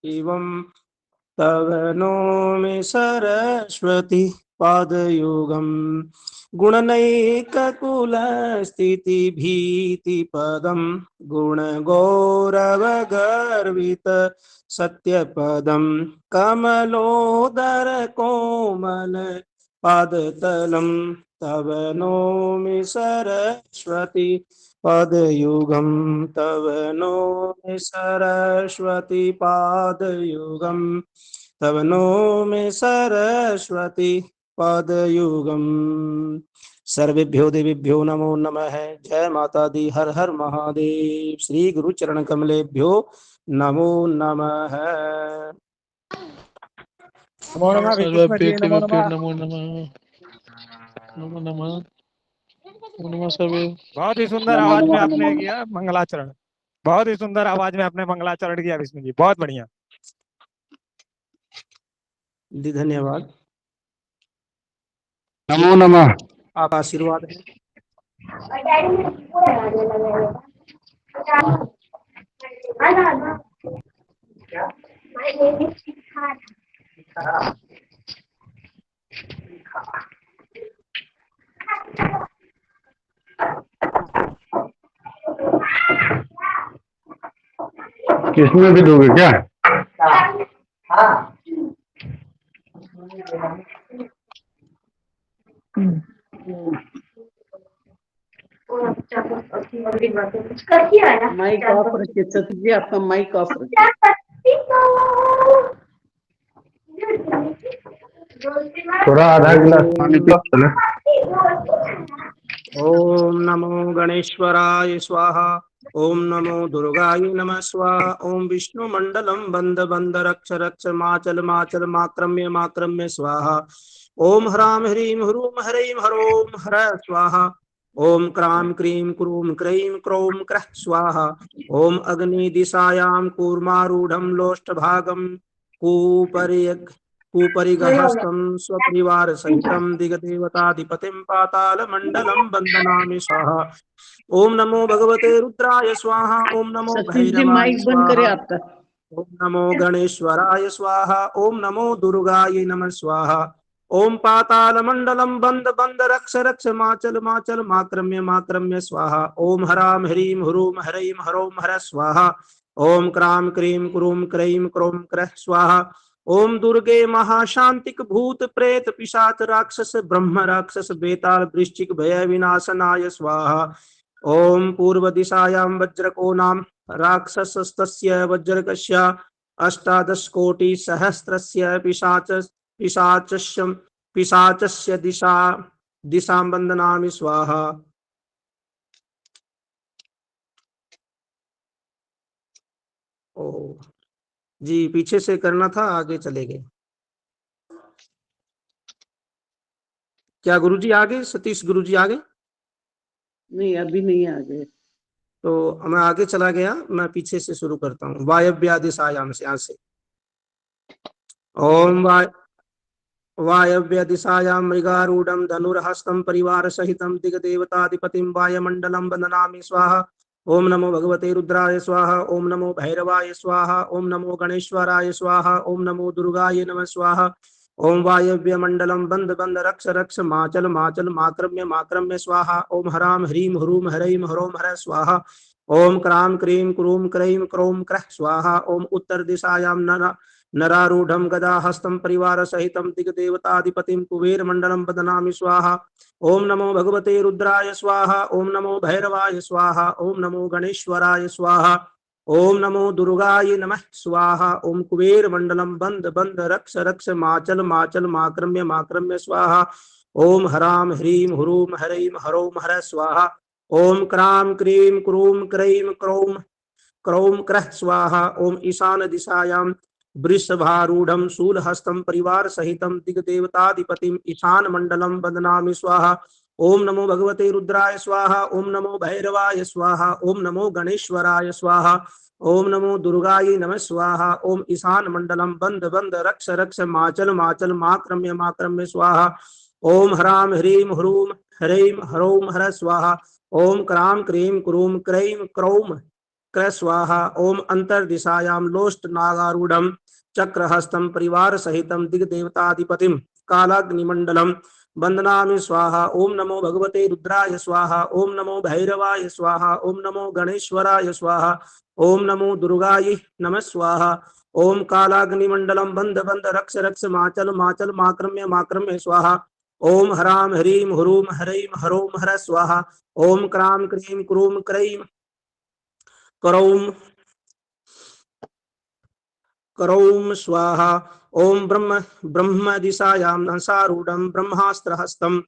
एवं तव नौमि सरस्वती पादयुगम् गुणनैककुलस्थितिभीतिपदम् गुणगौरवगर्वित सत्यपदम् कमलोदर कोमल पादतलम् तव नौमि सरस्वती पादयुगम् तव नौमि सरस्वती पादयुगम् तव नौमि सरस्वती पादयुगम्। सर्वेभ्यो देवेभ्यो नमो नमः। जय माता दी। हर हर महादेव। श्री गुरु चरण कमलेभ्यो नमो नमः। नमो नमः विष्णु जी, नमो नमः। नमो नमः। नमो नमः। नमो नमः सभी। बहुत ही सुंदर आवाज में आपने किया मंगलाचरण। बहुत ही सुंदर आवाज में आपने मंगलाचरण किया विष्णु जी, बहुत बढ़िया। धन्यवाद। नमो नमः। आप आशीर्वाद है। किसमें भी दोगे क्या? माइक ऑफ रखिए सती जी, आपका माइक ऑफ रखिए। थोड़ा आधा गिलास पानी पियो चले। ओम नमो गणेश्वराय स्वाहा। ओम नमो दुर्गाय नमः स्वाहा। ओम विष्णु मंडलम बंद बंद रक्ष रक्ष माचल माचल माक्रम्य माक्रम्य स्वाहा। ओम ह्राम ह्रीम ह्रूम हरीम हरोम हर स्वाहा। ओम क्राम क्रीम क्रूम क्रीम क्रोम क्रः स्वाहा। ओम अग्नि दिशायां कूर्मारूढ़ लोष्ट भागम कूपरिगहस्तं स्वपरिवार सहितं दिगदेवताधिपतिं पातालमण्डलं वन्दनामि स्वाहा। ओम नमो भगवते रुद्राय स्वाहा। ओम नमो सतीश जी भैरवाय माइक बंद करें स्वाहा। आपका। ओम नमो गणेश्वराय स्वाहा। ओम नमो दुर्गाय नमः स्वाहा। ओम पातालमण्डलं बन्द बन्द रक्ष रक्ष माचल माचल माक्रम्य माक्रम्य स्वाहा। ओम हराम ह्रीम ह्रूम हरैम हरोम हर स्वाहा। ओम क्राम क्रीम क्रूम क्रैम क्रोम क्रः स्वाहा। ओम दुर्गे महाशांतिक भूत प्रेत पिशाच राक्षस ब्रह्म राक्षस बेताल वृश्चिक भय विनाशनाय स्वाहा। ओम पूर्व दिशायां वज्रकोणां राक्षसस्तस्य वज्रकस्य अष्टादश कोटि सहस्रस्य पिशाचस्य दिशां वन्दनामि स्वाहा। ओ जी, पीछे से करना था, आगे चले गए क्या? गुरुजी आगे, सतीश गुरुजी आगे? नहीं, अभी नहीं आ गए। तो मैं आगे चला गया, मैं पीछे से शुरू करता हूँ। वायव्यादिशायाम से, यहाँ से। ओम वायव्यदिशायां मृगारूढ़ं धनुर्हस्तं परिवार सहितं दिग्देवताधिपतिं वायुमण्डलं वन्दनामि स्वाहा। ओम नमो भगवते रुद्राय स्वाहा। ओम नमो भैरवाय स्वाहा। ओम नमो गणेश्वराय स्वाहा। ओम नमो दुर्गाय नमः स्वाहा। ओम वायव्य मंडलम बंद बंद रक्ष रक्ष माचल माचल माक्रम्य माक्रम्य स्वाहा। ओम हराम ह्रीम ह्रूम हरैम हरोम हर स्वाहा। ओम क्राम क्रीम क्रूम क्रैम क्रोम क्रः स्वाहा। ओम उत्तर दिशायां नरारूढ़ं गदाहस्तं परिवार सहितं दिग्देवताधिपतिं कुबेरमण्डलं वदनामि स्वाहा। ओम नमो भगवते रुद्राय स्वाहा। ओम नमो भैरवाय स्वाहा। ओम नमो गणेश्वराय स्वाहा। ओम नमो दुर्गाय नमः स्वाहा। ओम कुबेर मंडलम बंद बंद रक्ष रक्ष माचल माचल माक्रम्य माक्रम्य स्वाहा। ओम हराम ह्रीम ह्रूम हरैम हरोम हर स्वाहा। ओम क्राम क्रीम क्रूम क्रैम क्रोम क्रौम क्रः स्वाहा। ओम ईशान दिशायां वृषभारूढ़ं शूलहस्तं परिवार सहितं दिग्देवताधिपतिं ईशान मंडलं वदनामि स्वाहा। ओम नमो भगवते रुद्राय स्वाहा। ओम नमो भैरवाय स्वाहा। ओम नमो गणेश्वराय स्वाहा। ओम नमो दुर्गाय नमः स्वाहा। ओम ईशान मंडलम बंद बंद रक्ष रक्ष माचल माचल माक्रम्य माक्रम्य स्वाहा। ओम हराम ह्रीम ह्रूम हरैम हरोम हर स्वाहा। ओम क्राम क्रीम क्रूम क्रैम क्रौम क्रय स्वाहा। ओम अंतर्दिशायां लोष्ट नागारूढ़ं चक्रहस्तं परिवार सहितं दिग्देवताधिपतिं कालाग्निमंडलम वंदनामि स्वाहा। ओम नमो भगवते रुद्राय स्वाहा। ओम नमो भैरवाय स्वाहा। ओम नमो गणेश्वराय स्वाहा। ओम नमो दुर्गाय नमः स्वाहा। ओम कालाग्निमंडलम बंद बंद रक्ष रक्ष माचल माचल माक्रम्य माक्रम्य स्वाहा। ओम हराम ह्रीम ह्रूम हरैम हरोम हर स्वाहा। ओम क्राम क्रीम क्रूम क्रैम करौम करौम स्वाहा। ओम ब्रह्म ब्रह्म दिशायां हंसारूढ़ं ब्रह्मास्त्रहस्तं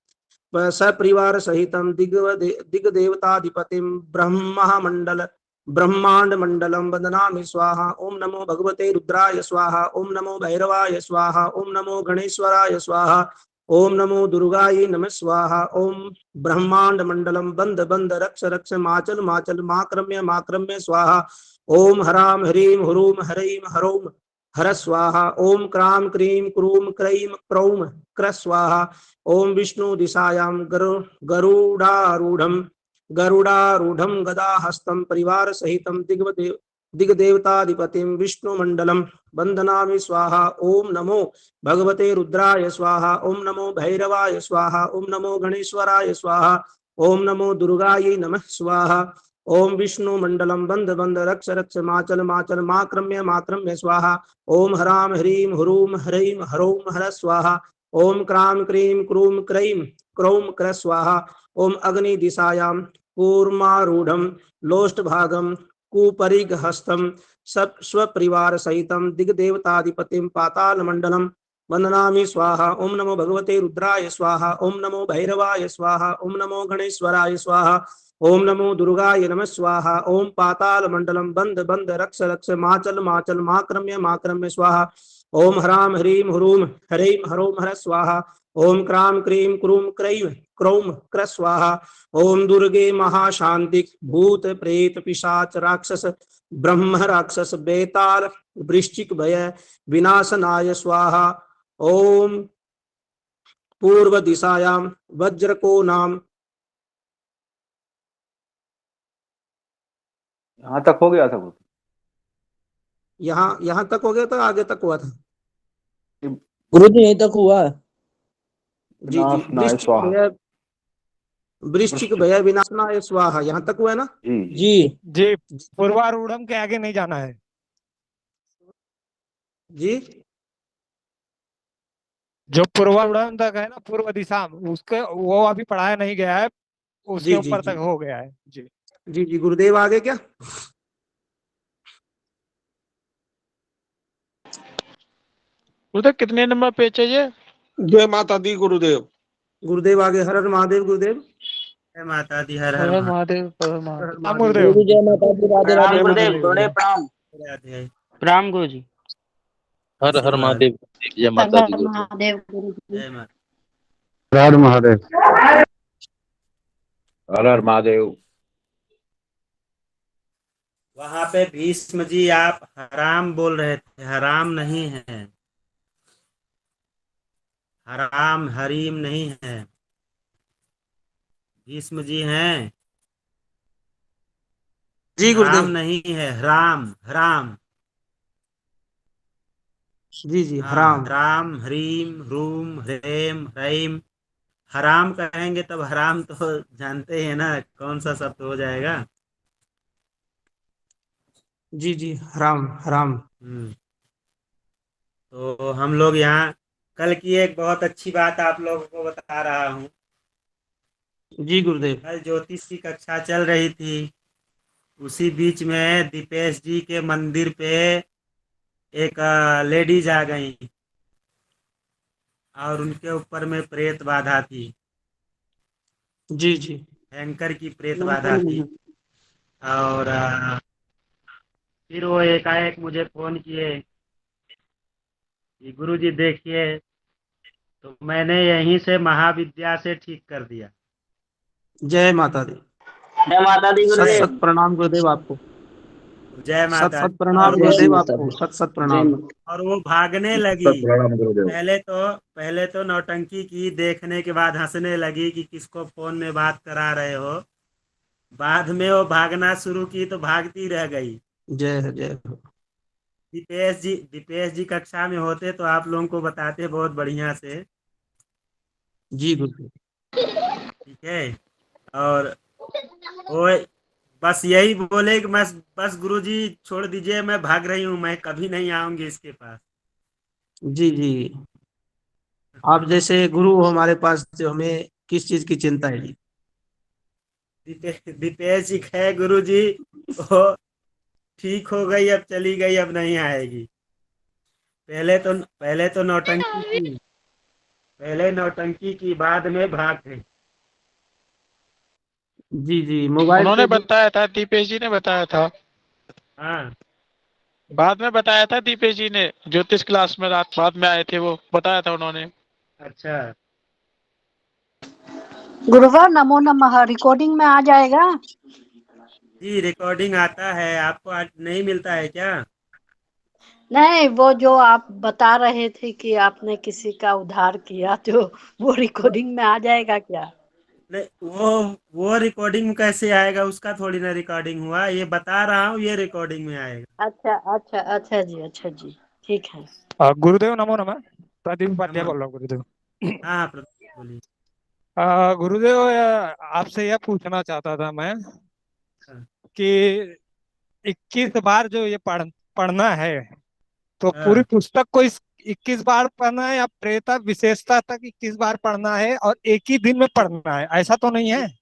सपरिवार सहितं दिग्देवताधिपतिं ब्रह्ममंडल ब्रह्मांड मंडलम वंदनामि स्वाहा। ओम नमो भगवते रुद्राय स्वाहा। ओम नमो भैरवाय स्वाहा। ओम नमो गणेश्वराय स्वाहा। ओम नमो दुर्गाय नमः स्वाहा। ओम ब्रह्मांड मंडलम बंद बंद रक्ष रक्ष माचल माचल माक्रम्य माक्रम्य स्वाहा। ओम हराम ह्रीम ह्रूम हरैम हरोम हर स्वाहा। ओम क्राम क्रीम क्रूम क्रैम क्रौम क्र स्वाहा। ओम विष्णु दिशायां गरुडारूढ़ं गदाहस्तं परिवार सहितं दिग्देवताधिपतिं विष्णुमंडलम वंदनामि स्वाहा। ओम नमो भगवते रुद्राय स्वाहा। ओम नमो भैरवाय स्वाहा। ओम नमो गणेश्वराय स्वाहा। ओम नमो दुर्गायै नमः स्वाहा। ओम विष्णु मंडलम बंद बंद रक्ष रक्ष माचल माचल माक्रम्य माक्रम्य स्वाहा। ओम हराम ह्रीम ह्रूम हरैम हरोम हर स्वाहा। ओम क्राम क्रीम क्रूम क्रैम क्रौम क्र स्वाहा। ओम अग्नि दिशायां कूर्मारूढ़ं लोष्टभागं कुपरिगहस्तं स्वपरिवार सहितं दिग्देवताधिपतिं पातालमंडलम वंदनामि स्वाहा। ओम नमो भगवते रुद्राय स्वाहा। ओम नमो भैरवाय स्वाहा। ओम नमो गणेश्वराय स्वाहा। ओम नमो दुर्गाय नमः स्वाहा। ओम पाताल मंडलम बंद बंद रक्ष रक्ष माचल माचल माक्रम्य माक्रम्य स्वाहा। ओम हराम ह्रीम ह्रूम हरैम हरोम हर स्वाहा। ओम क्राम क्रीम क्रूम क्रैम क्रौम क्र स्वाहा। ओम दुर्गे महाशांति भूत प्रेत पिशाच राक्षस ब्रह्म राक्षस बेताल वृश्चिक भय विनाशनाय स्वाहा। ओम पूर्व दिशायां वज्र को नाम यहाँ तक हो गया था वो। यहाँ तक हो गया था, आगे तक हुआ था। गुरु जी यहीं तक हुआ। जी जी विनाशनाय स्वाहा। वृश्चिक भय विनाशनाय स्वाहा, यहाँ तक हुआ है ना। जी जी पूर्वारूढ़म के आगे नहीं जाना है जी। जो पूर्वारूढ़म तक है ना, पूर्व दिशा, उसके वो अभी पढ़ाया नहीं गया है, उसके जी ऊपर जी तक हो गया है। जी जी जी गुरुदेव आगे क्या। उधर कितने नंबर पे चाहिए? जय माता दी गुरुदेव। गुरुदेव आगे। हर हर महादेव गुरुदेव। जय माता दी। हर हर हर महादेव। महादेव हर महादेव। हर राम महादेव। गुरुदेव। जय माता दी। राधे राधे गुरुदेव, गुरुदेव। प्रणाम। प्रणाम गुरु जी। हर हर महादेव। जय माता दी गुरुदेव। महादेव गुरु जी। जय माता। हर महादेव। हर हर महादेव। वहां पे भीष्म जी आप हराम बोल रहे थे, हराम नहीं है, हराम हरीम नहीं है, भीष्म जी हैं। जी गुरुदेव। हराम नहीं है, हराम हराम। जी जी हराम। हराम हरीम ह्रूम ह्रेम ह्रैम। हराम कहेंगे तब हराम तो जानते हैं ना कौन सा शब्द हो जाएगा। जी जी हराम हराम। तो हम लोग यहाँ कल की एक बहुत अच्छी बात आप लोगों को बता रहा हूँ। जी गुरुदेव। कल ज्योतिष की कक्षा चल रही थी, उसी बीच में दीपेश जी के मंदिर पे एक लेडीज आ गई और उनके ऊपर में प्रेत बाधा थी। जी जी भयंकर की प्रेत बाधा थी। और फिर वो एकाएक मुझे फोन किए कि गुरु जी देखिए, तो मैंने यहीं से महाविद्या से ठीक कर दिया। जय माता दी। जय माता दी सत गुरुदेव। सत प्रणाम गुरुदेव आपको। जय माता। सत प्रणाम जय गुरुदेव माता आपको। दी। सत सत जय प्रणाम। माता। और वो भागने लगी। प्रणाम गुरुदेव। पहले तो नौटंकी की, देखने के बाद हंसने लगी कि किसको फोन में बात करा रहे हो। बाद में वो भागना शुरू की तो भागती रह गई। जय हो जय हो। दीपेश जी कक्षा में होते तो आप लोगों को बताते बहुत बढ़िया से। जी गुरुदेव। ठीक है। और वो बस यही बोले कि बस गुरुजी छोड़ दीजिए, मैं भाग रही हूँ, मैं कभी नहीं आऊंगी इसके पास। जी जी। आप जैसे गुरु हो हमारे पास, जो हमें किस चीज की चिंता है जी। दीपेश जी है गुरु जी, वो ठीक हो गई, अब चली गई, अब नहीं आएगी। पहले तो नौटंकी की, पहले नौटंकी की, बाद में भाग गई। जी जी। मोबाइल उन्होंने पे भी। बताया था, दीपेश जी ने बताया था। हाँ। बाद में बताया था दीपेश जी ने, ज्योतिष क्लास में रात बाद में आए थे, वो बताया था उन्होंने। अच्छा। गुरुवर नमो नमः रिकॉर्डिंग में आ जाएगा। जी रिकॉर्डिंग आता है आपको, आज नहीं मिलता है क्या? नहीं, वो जो आप बता रहे थे कि आपने किसी का उद्धार किया, तो वो रिकॉर्डिंग में आ जाएगा क्या? नहीं, वो रिकॉर्डिंग कैसे आएगा? उसका थोड़ी ना रिकॉर्डिंग हुआ, ये बता रहा हूँ, ये रिकॉर्डिंग में आएगा। अच्छा अच्छा अच्छा जी, अच्छा जी, ठीक है। गुरुदेव नमो नमः। प्रदीप उपाध्याय नमो। बोल रहा हूँ गुरुदेव। हाँ हाँ, बोलिए। गुरुदेव, आपसे यह पूछना चाहता था मैं हाँ कि 21 बार जो ये पढ़ना है, तो पूरी हाँ। पुस्तक को इस 21 बार पढ़ना है, या प्रेता विशेषता तक 21 बार पढ़ना है और एक ही दिन में पढ़ना है, ऐसा तो नहीं है?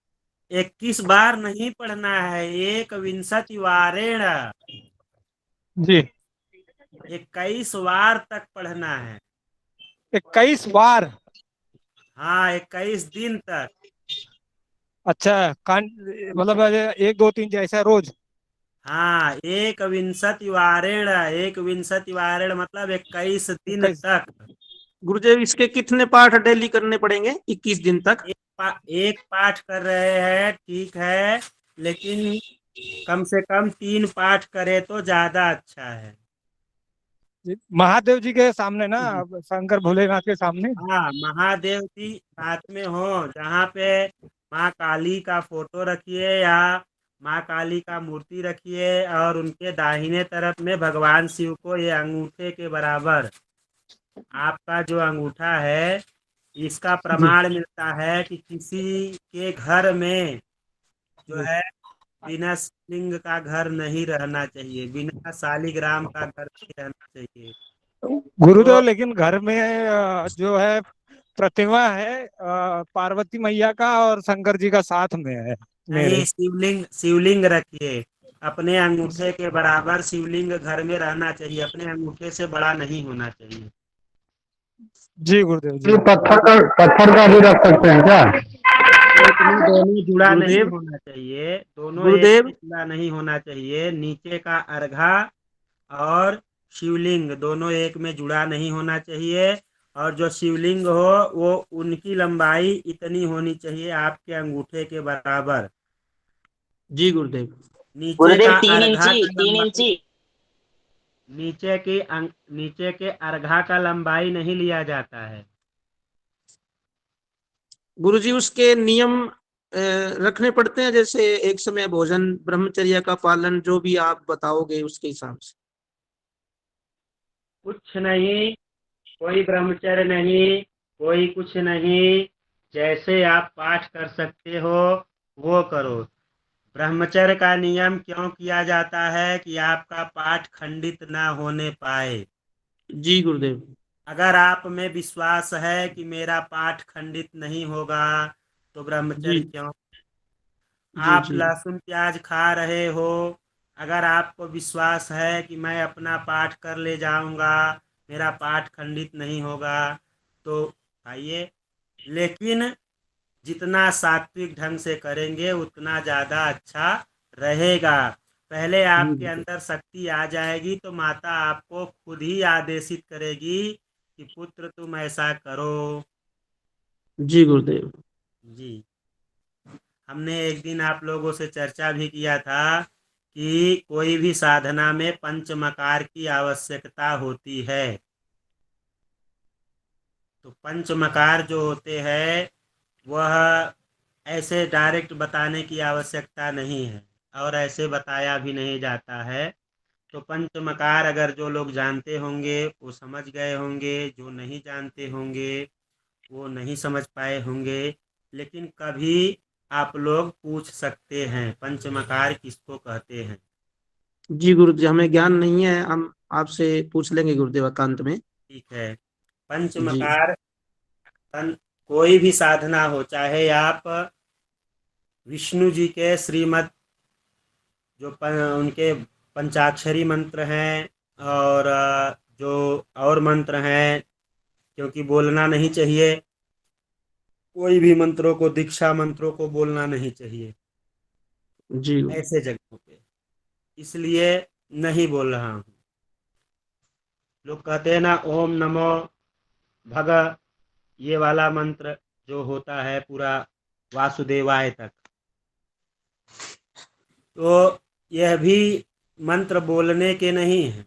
21 बार नहीं पढ़ना है, एक विंशति वारेण, जी। 21 वार तक पढ़ना है। 21 बार? हाँ, 21 दिन तक। अच्छा, कांड मतलब 1 2 3 जैसा रोज? हाँ, एक विंशति वारेण मतलब 21 दिन 21। तक। गुरुदेव, इसके कितने पाठ डेली करने पड़ेंगे 21 दिन तक? एक पाठ कर रहे हैं ठीक है, लेकिन कम से कम 3 पाठ करे तो ज्यादा अच्छा है। महादेव जी के सामने ना, जी। शंकर भोलेनाथ के सामने? हाँ, महादेव की साथ में हो, जहाँ पे माँ काली का फोटो रखिए या माँ काली का मूर्ति रखिए, और उनके दाहिने तरफ में भगवान शिव को, ये अंगूठे के बराबर आपका जो अंगूठा है, इसका जी। प्रमाण मिलता है कि किसी के घर में जो है बिना शिवलिंग का घर नहीं रहना चाहिए, बिना शालिग्राम का घर नहीं रहना चाहिए। गुरुदेव, तो लेकिन घर में जो है प्रतिमा है पार्वती मैया का और शंकर जी का साथ में है मेरे। नहीं, शिवलिंग शिवलिंग रखिए, अपने अंगूठे के बराबर शिवलिंग घर में रहना चाहिए, अपने अंगूठे से बड़ा नहीं होना चाहिए। जी गुरुदेव जी। ये पत्थर का भी रख सकते हैं क्या? इसमें दोनों जुड़ा नहीं गुरुदेव। होना चाहिए, दोनों एक गुरुदेव। में जुड़ा नहीं होना चाहिए, नीचे का अर्घा और शिवलिंग दोनों एक में जुड़ा नहीं होना चाहिए। और जो शिवलिंग हो वो उनकी लंबाई इतनी होनी चाहिए आपके अंगूठे के बराबर। जी गुरुदेव। नीचे गुरुदेव का 3 अर्घा इंची का 3 लंबाई, इंची। नीचे के अर्घा का लंबाई नहीं लिया जाता है। गुरुजी, उसके नियम रखने पड़ते हैं, जैसे एक समय भोजन, ब्रह्मचर्य का पालन, जो भी आप बताओगे उसके हिसाब से। कुछ नहीं, कोई ब्रह्मचर्य नहीं, कोई कुछ नहीं, जैसे आप पाठ कर सकते हो वो करो। ब्रह्मचर्य का नियम क्यों किया जाता है कि आपका पाठ खंडित ना होने पाए। जी गुरुदेव। अगर आप में विश्वास है कि मेरा पाठ खंडित नहीं होगा तो जी ब्रह्मचर्य क्यों? जी आप जी। लहसुन प्याज खा रहे हो, अगर आपको विश्वास है कि मैं अपना पाठ कर ले जाऊंगा, मेरा पाठ खंडित नहीं होगा, तो खाइए। लेकिन जितना सात्विक ढंग से करेंगे उतना ज़्यादा अच्छा रहेगा। पहले आपके जी अंदर शक्ति आ जाएगी तो माता आपको खुद ही आदेशित करेगी कि पुत्र तुम ऐसा करो। जी गुरुदेव। जी। हमने एक दिन आप लोगों से चर्चा भी किया था कि कोई भी साधना में पंचमकार की आवश्यकता होती है। तो पंचमकार जो होते हैं वह ऐसे डायरेक्ट बताने की आवश्यकता नहीं है और ऐसे बताया भी नहीं जाता है। तो पंचमकार अगर जो लोग जानते होंगे वो समझ गए होंगे, जो नहीं जानते होंगे वो नहीं समझ पाए होंगे। लेकिन कभी आप लोग पूछ सकते हैं पंचमकार किसको कहते हैं। जी गुरुजी, हमें ज्ञान नहीं है, हम आपसे पूछ लेंगे गुरुदेव एकांत में। ठीक है। जी पंचमकार कोई भी साधना हो, चाहे आप विष्णु जी के श्रीमद जो उनके पंचाक्षरी मंत्र हैं और जो और मंत्र हैं, क्योंकि बोलना नहीं चाहिए, कोई भी मंत्रों को, दीक्षा मंत्रों को बोलना नहीं चाहिए जी ऐसे जगहों पे, इसलिए नहीं बोल रहा हूँ। लोग कहते हैं ना ओम नमो भग, ये वाला मंत्र जो होता है पूरा वासुदेवाय तक, तो यह भी मंत्र बोलने के नहीं है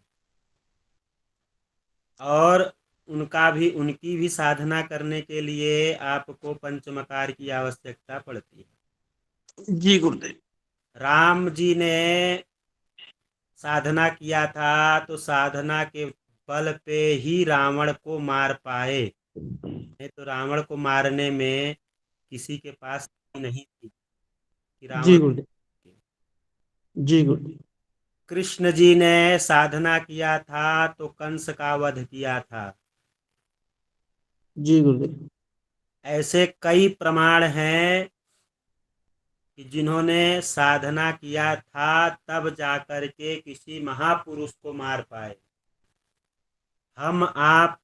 और उनकी भी साधना करने के लिए आपको पंचमकार की आवश्यकता पड़ती है। जी गुरुदेव। राम जी ने साधना किया था तो साधना के बल पे ही रावण को मार पाए, नहीं तो रावण को मारने में किसी के पास नहीं थी कि जी रावण। गुरुदेव। जी गुरुदेव। कृष्ण जी ने साधना किया था तो कंस का वध किया था। जी गुरुदेव। ऐसे कई प्रमाण हैं कि जिन्होंने साधना किया था तब जाकर के किसी महापुरुष को मार पाए। हम आप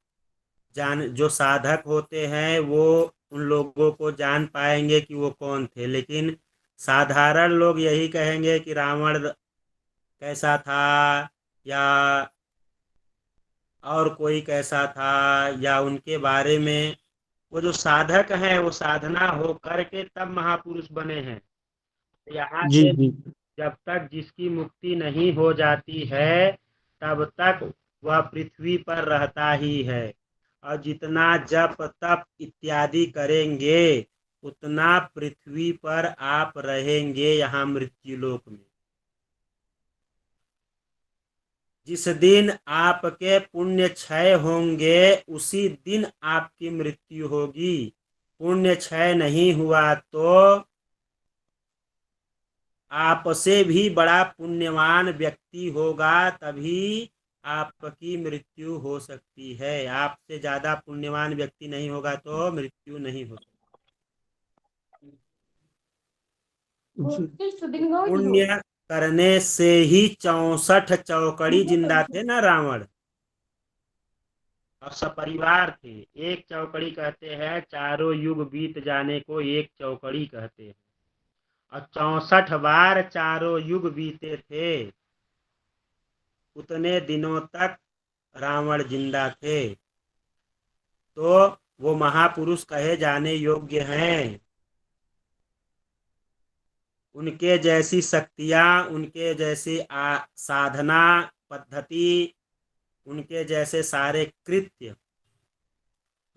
जो साधक होते हैं वो उन लोगों को जान पाएंगे कि वो कौन थे, लेकिन साधारण लोग यही कहेंगे कि रावण कैसा था या और कोई कैसा था, या उनके बारे में। वो जो साधक हैं वो साधना हो करके तब महापुरुष बने हैं। यहाँ जी से जी। जब तक जिसकी मुक्ति नहीं हो जाती है तब तक वह पृथ्वी पर रहता ही है, और जितना जप तप इत्यादि करेंगे उतना पृथ्वी पर आप रहेंगे यहाँ मृत्युलोक में। जिस दिन आपके पुण्य क्षय होंगे उसी दिन आपकी मृत्यु होगी। पुण्य क्षय नहीं हुआ तो आपसे भी बड़ा पुण्यवान व्यक्ति होगा तभी आपकी मृत्यु हो सकती है। आपसे ज्यादा पुण्यवान व्यक्ति नहीं होगा तो मृत्यु नहीं हो सकती। पुण्य करने से ही 64 चौकड़ी जिंदा थे ना रावण, और सपरिवार थे। एक चौकड़ी कहते हैं, चारों युग बीत जाने को एक चौकड़ी कहते हैं, और 64 बार चारों युग बीते थे। उतने दिनों तक रावण जिंदा थे, तो वो महापुरुष कहे जाने योग्य हैं। उनके जैसी शक्तियां, उनके जैसी साधना पद्धति, उनके जैसे सारे कृत्य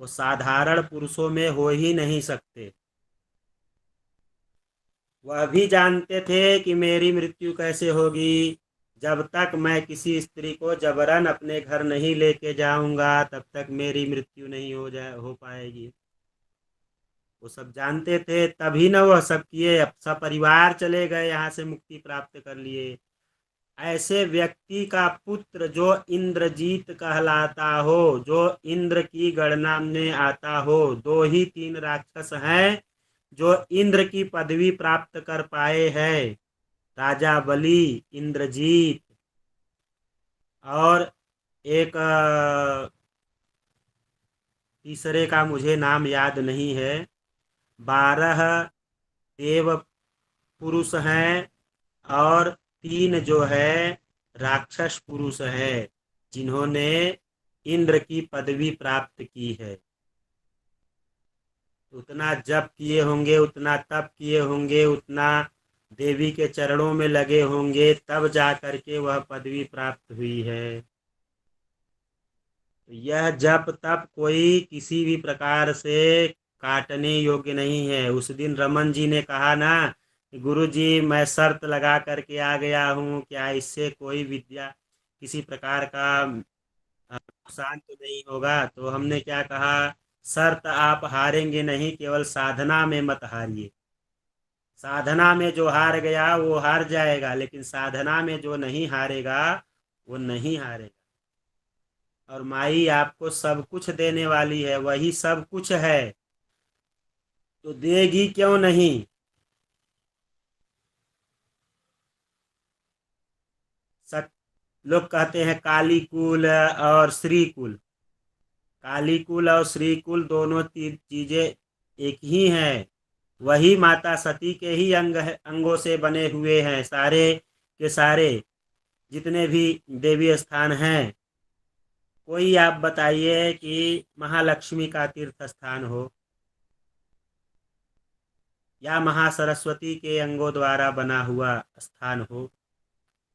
वो साधारण पुरुषों में हो ही नहीं सकते। वह भी जानते थे कि मेरी मृत्यु कैसे होगी। जब तक मैं किसी स्त्री को जबरन अपने घर नहीं लेके जाऊंगा तब तक मेरी मृत्यु नहीं हो पाएगी। वो सब जानते थे, तभी न वह सब किए। अब सब परिवार चले गए, यहाँ से मुक्ति प्राप्त कर लिए। ऐसे व्यक्ति का पुत्र जो इंद्रजीत कहलाता हो, जो इंद्र की गणना में आता हो, 2 ही 3 राक्षस हैं जो इंद्र की पदवी प्राप्त कर पाए हैं, राजा बलि, इंद्रजीत, और एक तीसरे का मुझे नाम याद नहीं है। 12 देव पुरुष हैं और 3 जो है राक्षस पुरुष हैं जिन्होंने इंद्र की पदवी प्राप्त की है। उतना जप किए होंगे, उतना तप किए होंगे, उतना देवी के चरणों में लगे होंगे, तब जा करके वह पदवी प्राप्त हुई है। यह जप तप कोई किसी भी प्रकार से काटने योग्य नहीं है। उस दिन रमन जी ने कहा ना कि गुरु जी मैं शर्त लगा करके आ गया हूँ, क्या इससे कोई विद्या किसी प्रकार का नुकसान तो नहीं होगा? तो हमने क्या कहा, शर्त आप हारेंगे नहीं, केवल साधना में मत हारिए। साधना में जो हार गया वो हार जाएगा, लेकिन साधना में जो नहीं हारेगा वो नहीं हारेगा। और माई आपको सब कुछ देने वाली है, वही सब कुछ है, तो देगी क्यों नहीं? लोग कहते हैं काली कुल और श्री कुल। काली कुल और श्री कुल दोनों चीजें एक ही हैं। वही माता सती के ही अंगों से बने हुए हैं सारे के सारे जितने भी देवी स्थान हैं। कोई आप बताइए कि महालक्ष्मी का तीर्थ स्थान हो या महासरस्वती के अंगों द्वारा बना हुआ स्थान हो,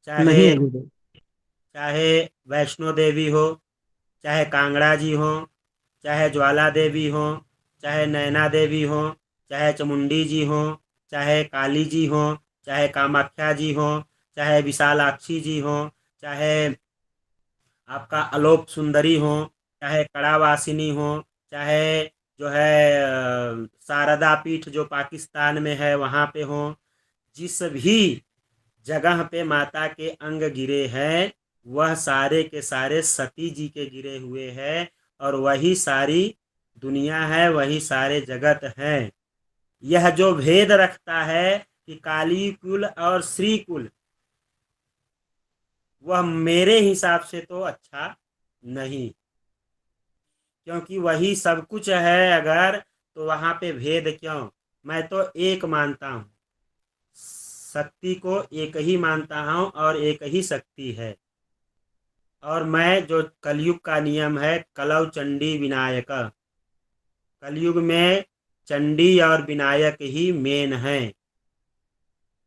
नहीं है चाहे गुरुदेव। चाहे वैष्णो देवी हो, चाहे कांगड़ा जी हो, चाहे ज्वाला देवी हो, चाहे नैना देवी हो, चाहे चामुंडी जी हो, चाहे काली जी हो, चाहे कामाख्या जी हो, चाहे विशालाक्षी जी हो, चाहे आपका अलोक सुंदरी हो, चाहे कड़ावासिनी हो, चाहे जो है शारदा पीठ जो पाकिस्तान में है वहाँ पे हो, जिस भी जगह पे माता के अंग गिरे हैं वह सारे के सारे सती जी के गिरे हुए हैं, और वही सारी दुनिया है, वही सारे जगत हैं। यह जो भेद रखता है कि काली कुल और श्री कुल, वह मेरे हिसाब से तो अच्छा नहीं, क्योंकि वही सब कुछ है अगर, तो वहाँ पे भेद क्यों? मैं तो एक मानता हूँ, शक्ति को एक ही मानता हूँ और एक ही शक्ति है। और मैं जो कलयुग का नियम है कलौ चंडी विनायक, कलयुग में चंडी और विनायक ही मेन है,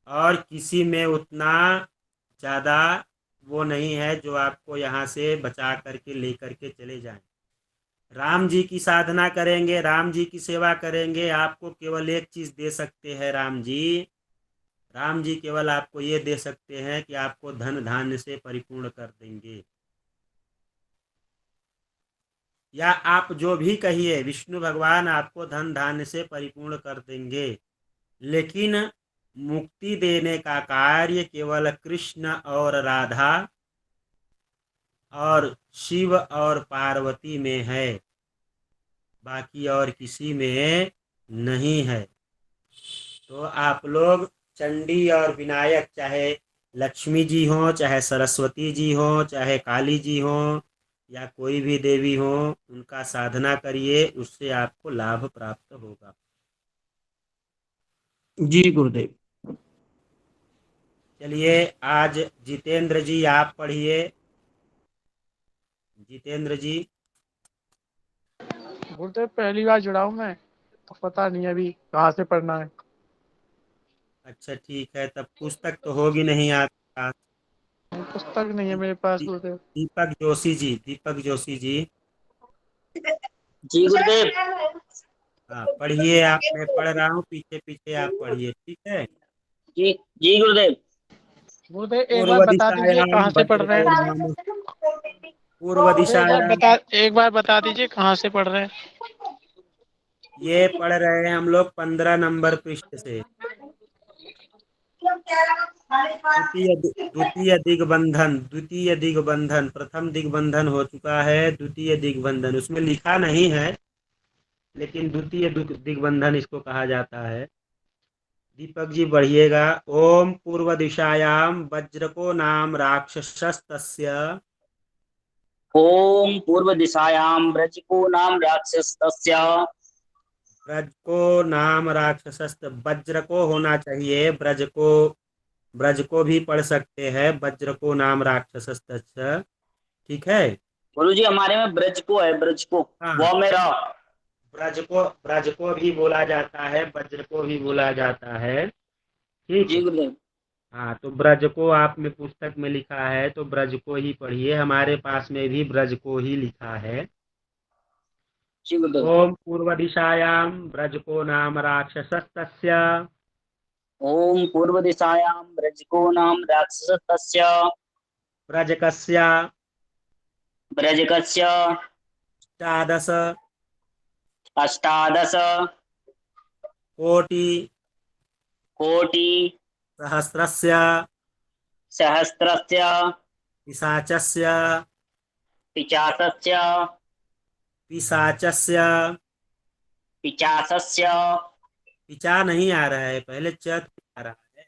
और किसी में उतना ज़्यादा वो नहीं है जो आपको यहाँ से बचा करके लेकर के चले जाएं। राम जी की साधना करेंगे, राम जी की सेवा करेंगे, आपको केवल एक चीज़ दे सकते हैं राम जी। राम जी केवल आपको ये दे सकते हैं कि आपको धन धान्य से परिपूर्ण कर देंगे, या आप जो भी कहिए विष्णु भगवान आपको धन धान्य से परिपूर्ण कर देंगे, लेकिन मुक्ति देने का कार्य केवल कृष्ण और राधा और शिव और पार्वती में है, बाकी और किसी में नहीं है। तो आप लोग चंडी और विनायक, चाहे लक्ष्मी जी हो, चाहे सरस्वती जी हो, चाहे काली जी हो, या कोई भी देवी हो, उनका साधना करिए, उससे आपको लाभ प्राप्त होगा। जी गुरुदेव। चलिए आज जितेंद्र जी आप पढ़िए। जितेंद्र जी। बोलते पहली बार जुड़ा हूँ मैं, तो पता नहीं अभी कहाँ से पढ़ना है। अच्छा ठीक है, तब पुस्तक तो होगी नहीं आपके पास? पुस्तक नहीं है मेरे पास बोलते। दीपक जोशी जी, दीपक जोशी जी। जी गुरुदेव। हाँ पढ़िए, आप, मैं पढ़ रहा हूँ, पीछे पीछे आप पढ़िए, ठीक है? जी जी गुरुदेव। बोलते एक बार पूर्व बता दीजिए दिशायाम कहाँ से पढ़ रहे भद्रको हैं। नाम, पूर्व दिशायाम। एक बार बता दीजिए कहाँ से पढ़ रहे हैं। ये पढ़ रहे हैं हम लोग 15 नंबर पृष्ठ से। द्वितीय दिग्बंधन, द्वितीय दिग्बंधन, प्रथम दिग्बंधन हो चुका है, द्वितीय दिग्बंधन उसमें लिखा नहीं है, लेकिन द्वितीय दिग्बंधन इसको कहा जाता है। दीपक जी बढ़िएगा। ओम पूर्व दिशायाम वज्रको नाम राक्षसस्तस्य, ओम पूर्व दिशायां व्रजको नाम राक्षसस्य, ब्रजको नाम राक्षसस्त, वज्र को होना चाहिए, ब्रज को, ब्रज को भी पढ़ सकते हैं, वज्र को नाम राक्षसस्त, ठीक है? गुरु जी हमारे में ब्रज को है, ब्रज को। हाँ वो मेरा ब्रज को भी बोला जाता है, वज्र को भी बोला जाता है, ठीक जी है? गुरुदेव। हाँ तो ब्रज को आप में पुस्तक में लिखा है तो ब्रज को ही पढ़िए, हमारे पास में भी ब्रज को ही लिखा है। जी गुरुदेव। ओम पूर्व दिशायां व्रजको नाम राक्षसस्तस्य ओम पूर्व दिशायां ब्रजको नाम राक्षसस्य व्रजकस्य ब्रजकस्य अष्टादश अष्टादश कोटि कोटि सहस्रस्य सहस्रस्य पिशाचस्य पिशाचस्य पिशाचस्य पिशाचस्य पिचा नहीं आ रहा है, पहले च आ रहा है।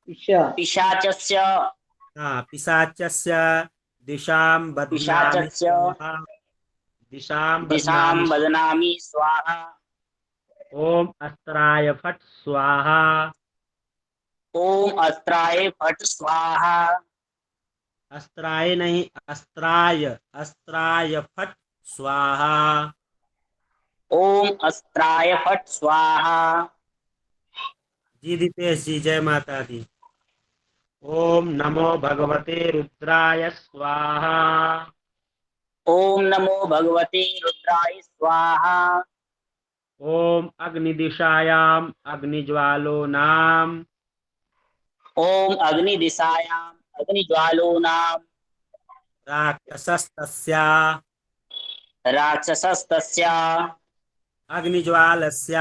ईशा पिशाचस्य हाँ, पिशाचस्य दिशां बध्नामि पिशाचस्य स्वाहा, दिशां दिशां बध्नामि स्वाहा। बदनामि स्वाहा। ओम अस्त्राय फट स्वाहा। ओम अस्त्राय फट स्वाहा। अस्त्राय नहीं, अस्त्राय, अस्त्राय फट स्वाहा। ओम अस्त्राय फट स्वाहा। जी दीपेश जी, जय माता दी। ओम नमो भगवते रुद्राय स्वाहा। ओम नमो भगवते रुद्राय स्वाहा। ओम अग्निदिशायाम अग्निज्वालो नाम ओम अग्नि दिशायां अग्निज्वालो नाम राक्षसस्तस्य राक्षसस्तस्य अग्निज्वालस्य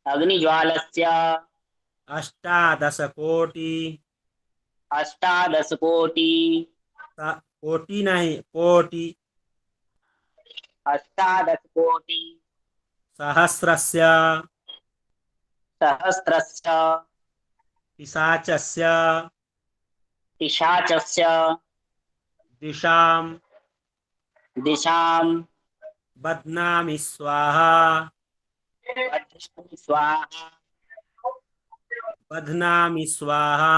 अग्निज्वालस्य अष्टादश कोटि अष्टादश कोटि कोटि नहीं, कोटि अष्टादश कोटि सहस्रस्य सहस्रस्य पिशाचस्य पिशाचस्य दिशां दिशां बध्नामि स्वाहा। बध्नामि स्वाहा। बध्नामि स्वाहा।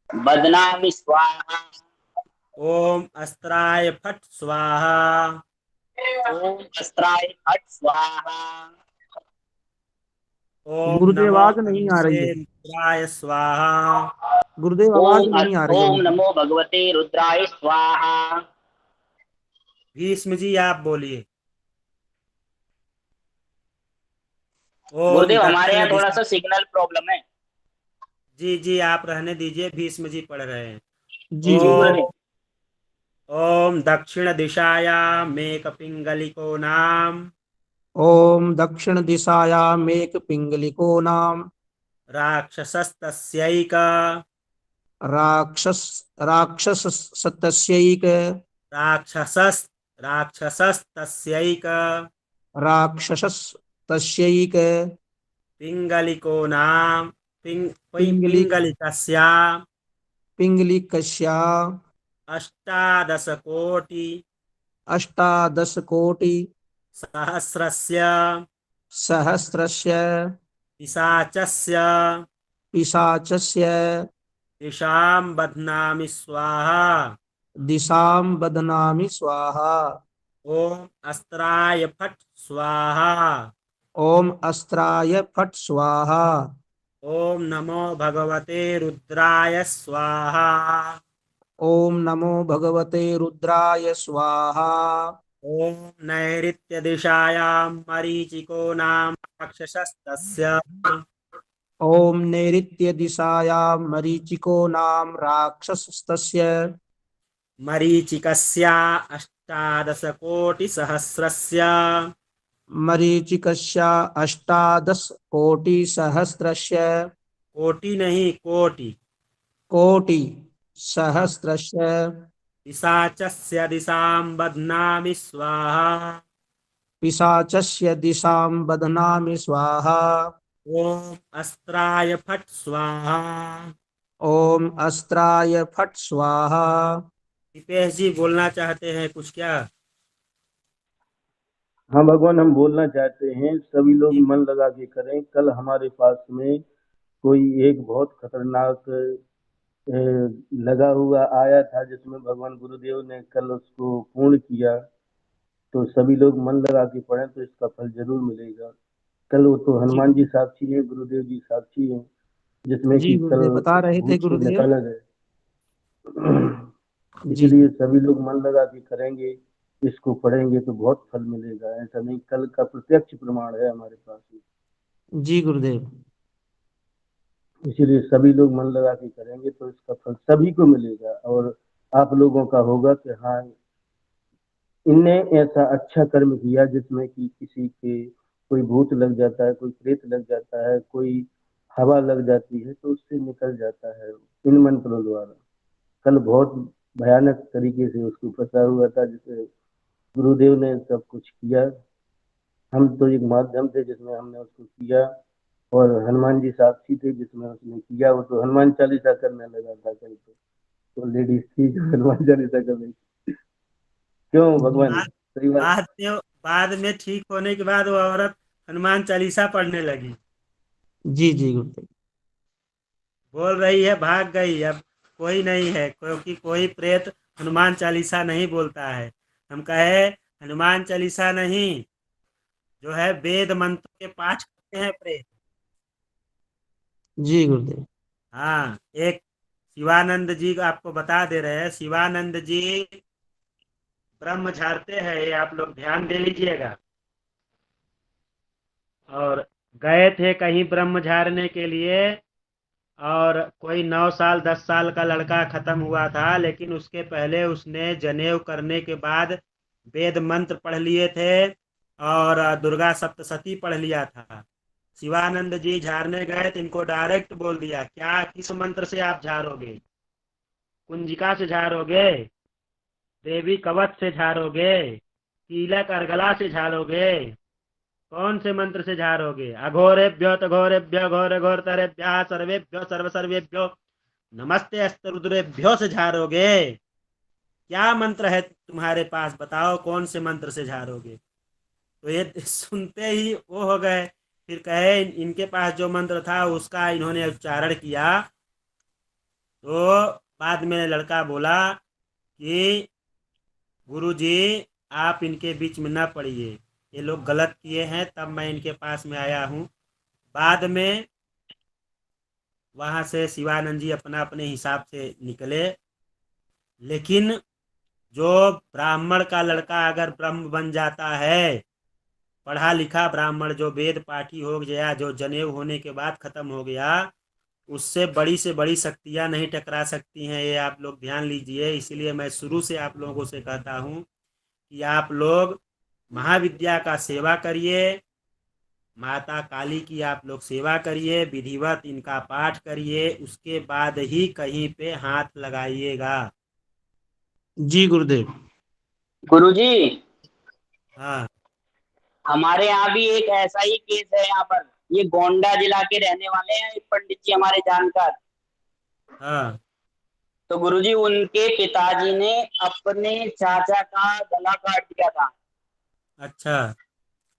बदनामि स्वाहा। ओम अस्त्राय फट स्वाहा। ओम अस्त्राय फट स्वाहा। ओम गुरुदेव, नमो आवाज नहीं आ रही है। रुद्राय स्वाहा। गुरुदेव, आवाज नहीं आ रही है ओम उनकी। नमो भगवते रुद्राय स्वाहा। भीष्म जी आप बोलिए। ओम गुरुदेव हमारे दक्षिण यहाँ थोड़ा दिशा, सा सिग्नल प्रॉब्लम है। जी जी आप रहने दीजिए, भीष्म जी पढ़ रहे हैं। जी जी ओम गुरुदेव। ओम दक्षिण दिशायां मेक पिंगलिको नाम ओम दक्षिण दिशायामेक पिंगलिको नाम राक्षसस्तस्यैक राक्षस राक्षसस्तस्यैक राक्षसस् राक्षसस्तस्यैक राक्षसस्तस्यैक पिंगलिको नाम पिंगलिक पिंगलिकस्य पिंगलिकस्य अष्टादश कोटि अष्टादश कोटि सहस्रस्य सहस्रस्य पिशाचस्य पिशाचस्य दिशां बध्नामि स्वाहा। दिशां बध्नामि स्वाहा। ओम अस्त्राय फट स्वाहा। ओम अस्त्राय फट स्वाहा। ओम नमो भगवते रुद्राय स्वाहा। ओम नमो भगवते रुद्राय स्वाहा। ओम नैऋत्य दिशायां मरीचिको नाम राक्षसस्तस्य ओम नैऋत्य दिशायां मरीचिको नाम राक्षसस्तस्य मरीचिकस्य अष्टादश कोटि सहस्रस्य मरीचिकस्य अष्टादश कोटि सहस्रस्य कोटि नहीं, कोटि कोटि सहस्रस्य पिशाचस्य दिशां बध्नामि स्वाहा। पिशाचस्य दिशां बध्नामि स्वाहा। ओम अस्त्राय फट स्वाहा। ओम अस्त्राय फट स्वाहा। दीपेश जी बोलना चाहते हैं कुछ क्या? हाँ भगवान, हम बोलना चाहते हैं, सभी लोग मन लगा के करें। कल हमारे पास में कोई एक बहुत खतरनाक लगा हुआ आया था, जिसमें भगवान गुरुदेव ने कल उसको पूर्ण किया। तो सभी लोग मन लगा के पढ़ें तो इसका फल जरूर मिलेगा। कल वो तो हनुमान जी साक्षी है, गुरुदेव जी साक्षी है, जिसमें जी कि कल गुरुदेव बता रहे थे भूत को गुरुदेव। निकाला गया। इसलिए सभी लोग मन लगा के करेंगे इसको पढ़ेंगे तो बहुत फल मिलेगा, ऐसा नहीं, कल का प्रत्यक्ष प्रमाण है हमारे पास में। जी गुरुदेव। इसीलिए सभी लोग मन लगा के करेंगे तो इसका फल सभी को मिलेगा, और आप लोगों का होगा कि हाँ, इनने ऐसा अच्छा कर्म किया जिसमें कि किसी के कोई भूत लग जाता है, कोई प्रेत लग जाता है, कोई हवा लग जाती है, तो उससे निकल जाता है इन मंत्रों द्वारा। कल बहुत भयानक तरीके से उसको फंसा हुआ था, जिसे गुरुदेव ने सब कुछ किया। हम तो एक माध्यम थे जिसमें हमने उसको किया, और हनुमान जी साक्षी थे जिसमें उसने किया। वो तो हनुमान चालीसा करने लगा था कल, तो लेडीज थी जो हनुमान चालीसा कर रही थी। क्यों भगवान, बाद सही बात। बाद में ठीक होने के बाद वो औरत हनुमान चालीसा पढ़ने लगी। जी जी गुरुदेव। बोल रही है भाग गई, अब कोई नहीं है, क्योंकि कोई प्रेत हनुमान चालीसा नहीं बोलता है। हम कहे हनुमान चालीसा नहीं, जो है वेद मंत्र के पाठ करते हैं प्रेत। जी गुरुदेव। हाँ, एक शिवानंद जी को आपको बता दे रहे हैं। शिवानंद जी ब्रह्म झाड़ते हैं, ये आप लोग ध्यान दे लीजिएगा। और गए थे कहीं ब्रह्म झाड़ने के लिए, और कोई 9 साल 10 साल का लड़का खत्म हुआ था, लेकिन उसके पहले उसने जनेऊ करने के बाद वेद मंत्र पढ़ लिए थे और दुर्गा सप्तशती पढ़ लिया था। शिवानंद जी झाड़ने गए तो इनको डायरेक्ट बोल दिया, क्या किस मंत्र से आप झाड़ोगे? कुंजिका से झाड़ोगे? देवी कवच से झाड़ोगे? कीलक अर्गला से झाड़ोगे? कौन से मंत्र से झाड़ोगे? अघोरेभ्यो तघोरेभ्यो घोर घोरतरेभ्यः सर्वेभ्यो सर्व सर्वेभ्यो नमस्ते अस्तरुद्रेभ्यो से झाड़ोगे? क्या मंत्र है तुम्हारे पास, बताओ कौन से मंत्र से झाड़ोगे? तो ये सुनते ही वो हो गए। फिर कहे इनके पास जो मंत्र था उसका इन्होंने उच्चारण किया। तो बाद में लड़का बोला कि गुरुजी आप इनके बीच में ना पड़िए, ये लोग गलत किए हैं, तब मैं इनके पास में आया हूँ। बाद में वहां से शिवानंद जी अपना अपने हिसाब से निकले। लेकिन जो ब्राह्मण का लड़का अगर ब्रह्म बन जाता है, पढ़ा लिखा ब्राह्मण जो वेद पाठी हो गया, जो जनेऊ होने के बाद खत्म हो गया, उससे बड़ी शक्तियां नहीं टकरा सकती हैं। ये आप लोग ध्यान लीजिए। इसलिए मैं शुरू से आप लोगों से कहता हूँ कि आप लोग महाविद्या का सेवा करिए, माता काली की आप लोग सेवा करिए, विधिवत इनका पाठ करिए, उसके बाद ही कहीं पे हाथ लगाइएगा। जी गुरुदेव। गुरुजी, हाँ हमारे यहाँ भी एक ऐसा ही केस है। यहाँ पर ये गोंडा जिला के रहने वाले हैं, एक पंडित जी हमारे जानकार। हाँ तो गुरुजी उनके पिताजी ने अपने चाचा का गला काट दिया था, अच्छा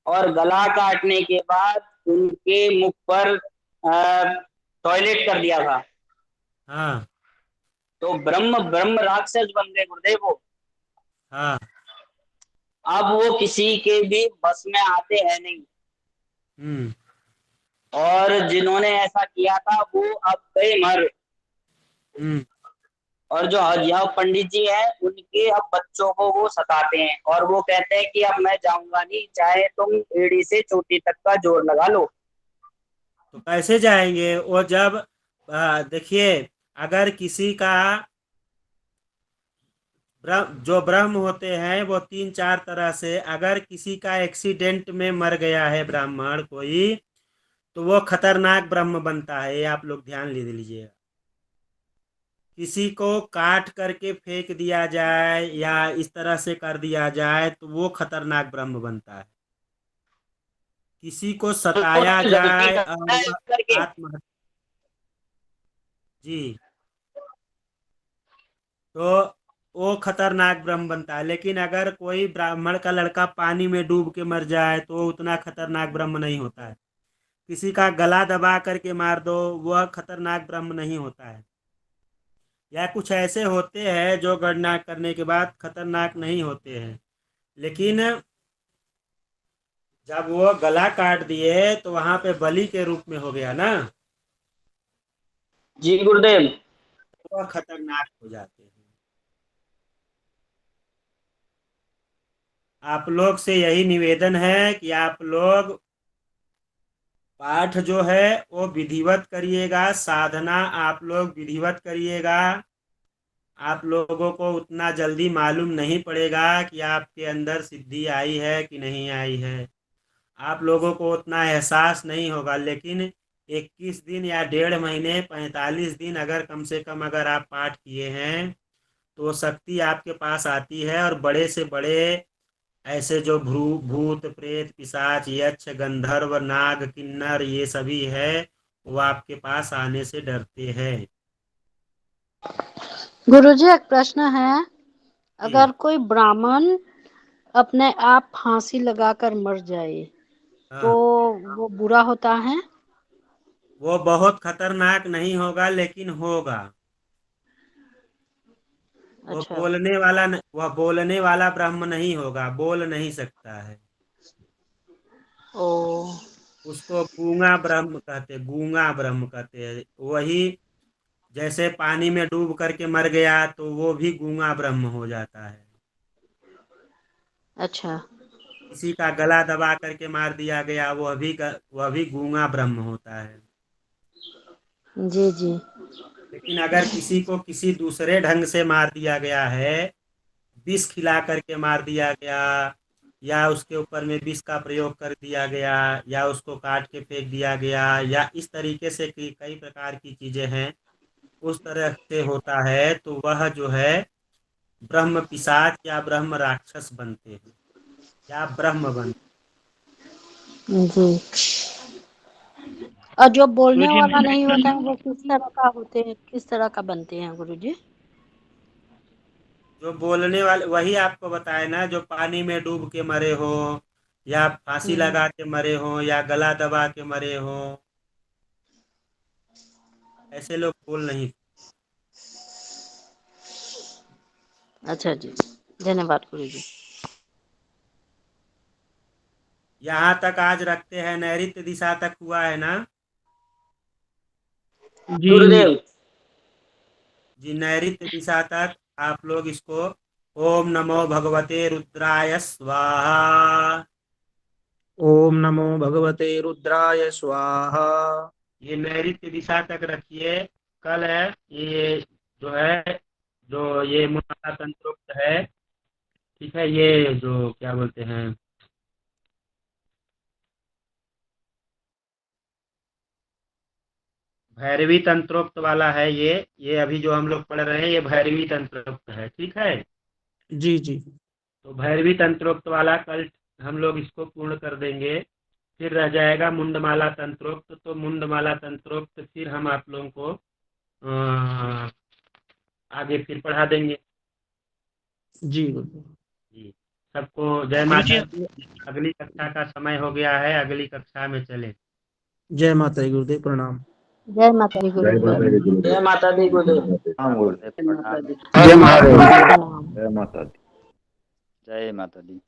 और गला काटने के बाद उनके मुख पर टॉयलेट कर दिया था। हाँ तो ब्रह्म ब्रह्म राक्षस बन गए गुरुदेव वो। हाँ अब वो किसी के भी बस में आते हैं नहीं, हम्म और जिन्होंने ऐसा किया था वो अब गए मर। हम्म और जो यह पंडित जी हैं उनके अब बच्चों को वो सताते हैं, और वो कहते हैं कि अब मैं जाऊंगा नहीं, चाहे तुम एड़ी से चोटी तक का जोर लगा लो। तो कैसे जाएंगे वो? जब देखिए, अगर किसी का जो ब्रह्म होते हैं वो 3-4 तरह से, अगर किसी का एक्सीडेंट में मर गया है ब्राह्मण कोई, तो वो खतरनाक ब्रह्म बनता है। ये आप लोग ध्यान ले लीजिएगा। किसी को काट करके फेंक दिया जाए या इस तरह से कर दिया जाए तो वो खतरनाक ब्रह्म बनता है। किसी को सताया जाए और वह करके आत्महत्या, जी, तो वो खतरनाक ब्रह्म बनता है। लेकिन अगर कोई ब्राह्मण का लड़का पानी में डूब के मर जाए तो उतना खतरनाक ब्रह्म नहीं होता है। किसी का गला दबा करके मार दो, वह खतरनाक ब्रह्म नहीं होता है। या कुछ ऐसे होते हैं जो गणना करने के बाद खतरनाक नहीं होते हैं। लेकिन जब वो गला काट दिए तो वहां पे बलि के रूप में हो गया ना, जी गुरुदेव। वह खतरनाक हो जाते हैं। आप लोग से यही निवेदन है कि आप लोग पाठ जो है वो विधिवत करिएगा, साधना आप लोग विधिवत करिएगा। आप लोगों को उतना जल्दी मालूम नहीं पड़ेगा कि आपके अंदर सिद्धि आई है कि नहीं आई है, आप लोगों को उतना एहसास नहीं होगा। लेकिन 21 दिन या 1.5 महीने 45 दिन अगर कम से कम अगर आप पाठ किए हैं तो शक्ति आपके पास आती है, और बड़े से बड़े ऐसे जो भूत प्रेत पिशाच यक्ष गंधर्व नाग किन्नर ये सभी है वो आपके पास आने से डरते हैं। गुरुजी एक प्रश्न है, अगर कोई ब्राह्मण अपने आप फांसी लगाकर मर जाए तो वो बुरा होता है? वो बहुत खतरनाक नहीं होगा लेकिन होगा। अच्छा। वह बोलने वाला ब्रह्म नहीं होगा, बोल नहीं सकता है। ओ। उसको गूंगा ब्रह्म कहते, गूंगा ब्रह्म कहते हैं। वही जैसे पानी में डूब करके मर गया तो वो भी गूंगा ब्रह्म हो जाता है। अच्छा। किसी का गला दबा करके मार दिया गया वह भी गूंगा ब्रह्म होता है। जी जी। लेकिन अगर किसी को किसी दूसरे ढंग से मार दिया गया है, विष खिला करके मार दिया गया, या उसके ऊपर में विष का प्रयोग कर दिया गया, या उसको काट के फेंक दिया गया, या इस तरीके से कई प्रकार की चीजें हैं, उस तरह से होता है तो वह जो है ब्रह्म पिशाच या ब्रह्म राक्षस बनते हैं या ब्रह्म बनते जी। और जो बोलने वाला नहीं होता है वो किस तरह का होते हैं, किस तरह का बनते हैं गुरुजी? जो बोलने वाले वही आपको बताए ना, जो पानी में डूब के मरे हो, या फांसी लगा के मरे हो, या गला दबा के मरे हो, ऐसे लोग बोल नहीं। अच्छा जी, धन्यवाद गुरुजी। यहाँ तक आज रखते हैं, नैऋत्य दिशा तक हुआ है ना गुरुदेव? जी, नैऋत्य दिशा तक आप लोग इसको ओम नमो भगवते रुद्राय स्वाहा, ओम नमो भगवते रुद्राय स्वाहा। ये नैऋत्य दिशा तक रखिए। कल है ये जो है, जो ये मूलाधार तंत्रोक्त है, ठीक है, ये जो क्या बोलते हैं भैरवी तंत्रोक्त वाला है, ये अभी जो हम लोग पढ़ रहे हैं ये भैरवी तंत्रोक्त है, ठीक है। जी जी। तो भैरवी तंत्रोक्त वाला कल हम लोग इसको पूर्ण कर देंगे। फिर रह जाएगा मुंडमाला तंत्रोक्त। तो मुंडमाला तंत्रोक्त फिर हम आप लोगों को आगे फिर पढ़ा देंगे। जी जी, सबको जय माता दी। अगली कक्षा का समय हो गया है, अगली कक्षा में चले। जय माता दी गुरुदेव, प्रणाम। जय माता दी गुरुदेव। जय माता दी गुरुदेव। हाँ गुरुदेव जय माता दी। प्रणाम। जय महादेव। प्रणाम। जय माता दी। जय माता दी।